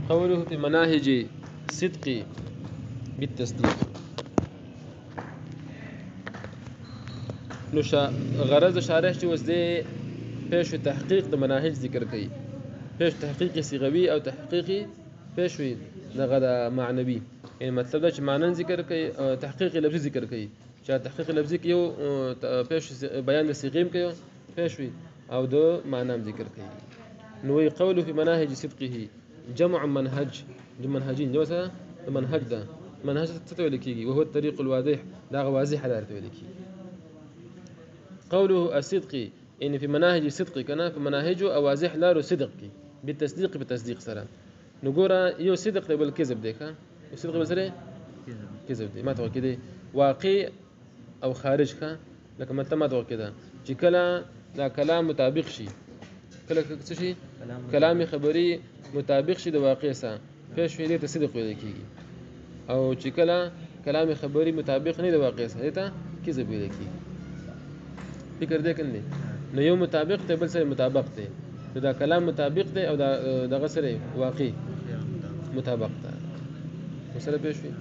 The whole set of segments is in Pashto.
قوله في مناهج صدق بالتصديق. نو غرض شارح چې اوس د پیش تحقیق د مناهج ذکر کوي. پیش تحقیق صيغوي او تحقیق پیشوي دغه د معنوي، یعنی مطلب دا چې معنن ذکر کوي او تحقیق لفظي ذکر کوي. چې تحقیق لفظي کې یو پیش بیان د صيغیم کوي پیشوي او د معنام ذکر کوي. نو قوله في مناهج صدقه جمع منهج، د منهجین جو سره د منهج ده. منهج څه ویل کیږي؟ وهو الطريق الواضح، دا واضح لار ته ویل کیږي. قوله الصدق ان في مناهج صدق کنا په مناهج او واضح لار صدق کی بالتصديق بتصديق سره. نو ګوره یو صدق دی بل کذب دی، ښه یو صدق بل سره کذب دی. ما ته کې دی واقع او خارج، ښه لکه مطلب ما ته کې ده چې کله دا کلام مطابق شي، کله څه شي کلام خبري مطابق شي د واقع سره پیش ویلې ته صدق ویل کیږي، او چې کله کلام خبري مطابق نه د واقع سره ته کذب ویل کیږي. فکر دې کړئ. نو یو مطابق ته بل سره مطابق دی، دا کلام مطابق دی او دا دغه سره واقع مطابق ده مسله پیش وي.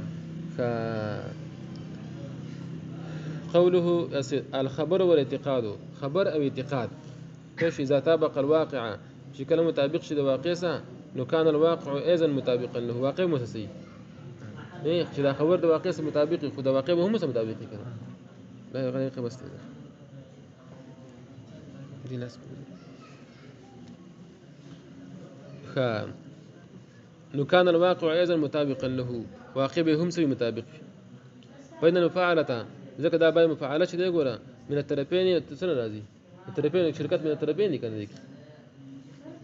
قوله الخبر والاعتقاد، خبر او اعتقاد پیش اذا طابق الواقع، چې کله مطابق شي د واقع سره نو کان الواقع ايضا مطابقا له، واقع متسي چې دا خبر د واقع سره مطابق خو د واقع هم سره مطابق کړي. دا غریقه بس ده دي ناس نو كان الواقع ايضا مطابقا له، واقع به هم سوي مطابق. فإن المفاعلة ذکر دا باید مفاعله چې دی ګوره من الطرفين څنګه راځي؟ الطرفين شرکت من الطرفين کنه دی.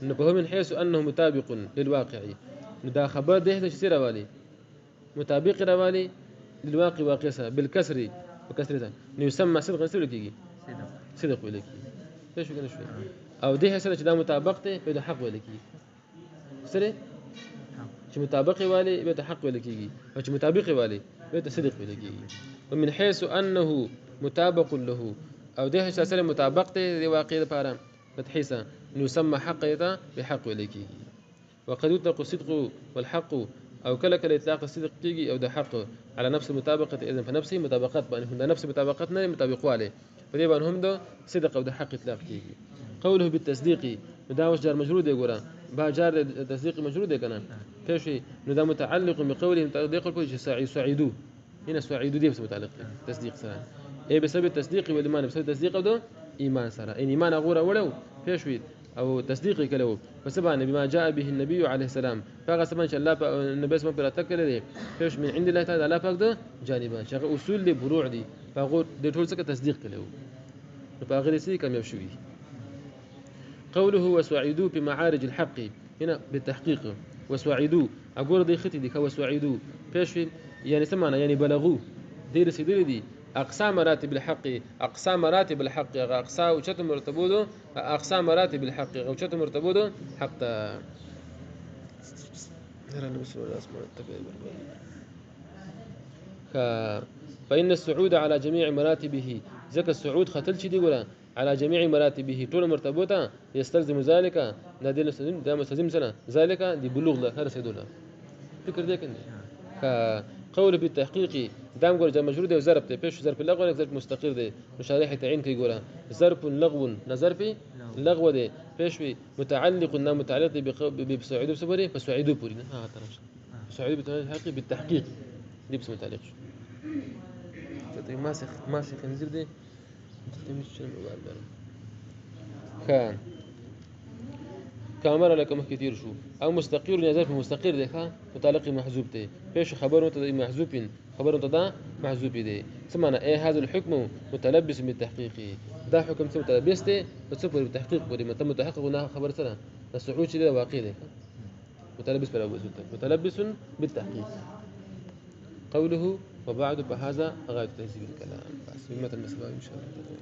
نو په من حيث انه مطابق للواقع، نو دا خبر ده چې سره والی مطابق راوالي للواقع واقع سره بالكسر بكسر ده نو يسمى صدق سره کیږي صدق ویل کیږي. څه شو کنه شو او ده سره چې دا مطابق دی په حق ویل کیږي، سره چې مطابق والی به حق ویل کیږي او چې مطابق والی به صدق ویل کیږي. ومن حيث انه مطابق له، او ده سره مطابق دی د واقع لپاره فتحيسا يسمى حق ايضا بحق ویل کیږي. وقد يطلق الصدق والحق، او کله کله اطلاق الصدق کیږي او د حق على نفس المطابقه، اذا فنفسه مطابقت باندې هم نفس مطابقت نه مطابق والی په دې باندې هم د صدق او د حق اطلاق کیږي. قوله بالتصديق دا وش جار مجرور دی ګوره با جار تصديق مجرور دی کنه كيف نو دا متعلق بقوله متعلق بقوله سعيدو، هنا سعيدو دي بس متعلق تصديق سره اي بسبب التصديق والايمان، بسبب التصديق او د ایمان سره ان ایمان غوره وړو پېښوي او تصديق کلو فسبحان بما جاء به النبي عليه السلام، فقط سبحان الله النبي اسمه پر اتکل دي پېښ من عند الله تعالی پاک د جانبان شغه اصول دي فروع دي فقط د ټول څه تصديق کلو په هغه سي کامیاب شوی. قوله وسعيدو بمعارج الحق، هنا بالتحقيق وسعيدو اقول دي ختي دي وسعيدو پېښ يعني سمعنا يعني بلغوا دي رسیدل دي اقسام مراتب الحق، اقسام مراتب الحق اقسام وچت مرتبه اقسام مراتب الحق او چت مرتبه حتى فإن السعود على جميع مراتبه، ذكر السعود ختل شي دي ولا على جميع مراتبه طول مرتبه يستلزم ذلك نادل ده مستلزم سنه ذلك دي بلوغ له هر سيدولا. فكر ده كده قول بالتحقيق دام ګور جمع مجرور دی او ظرف ته پیش ظرف لغو نه ظرف مستقر دی مشارح تعین کوي ګوره ظرف لغو نظر په لغو دی پیش وي متعلق نه متعلق دی بسعيد بصبري فسعيد پوری نه ها طرف سعيد بالتحقيق بالتحقيق دي بس متعلق شو ته ماسخ خنزير دی مش خان كامر لكم كثير شو او مستقر نظر في مستقر ده متعلق محذوف ده پیش خبر متى محذوف خبر متى محذوف ده سمعنا ايه هذا الحكم متلبس بالتحقيق، ده حكم متلبس ده فتصبر بالتحقيق ودي متى متحقق ونا خبر سنه السعود ده واقع ده متلبس بلا متلبس بالتحقيق. قوله وبعد فهذا غايه تهذيب الكلام بس مثل ما ان شاء الله.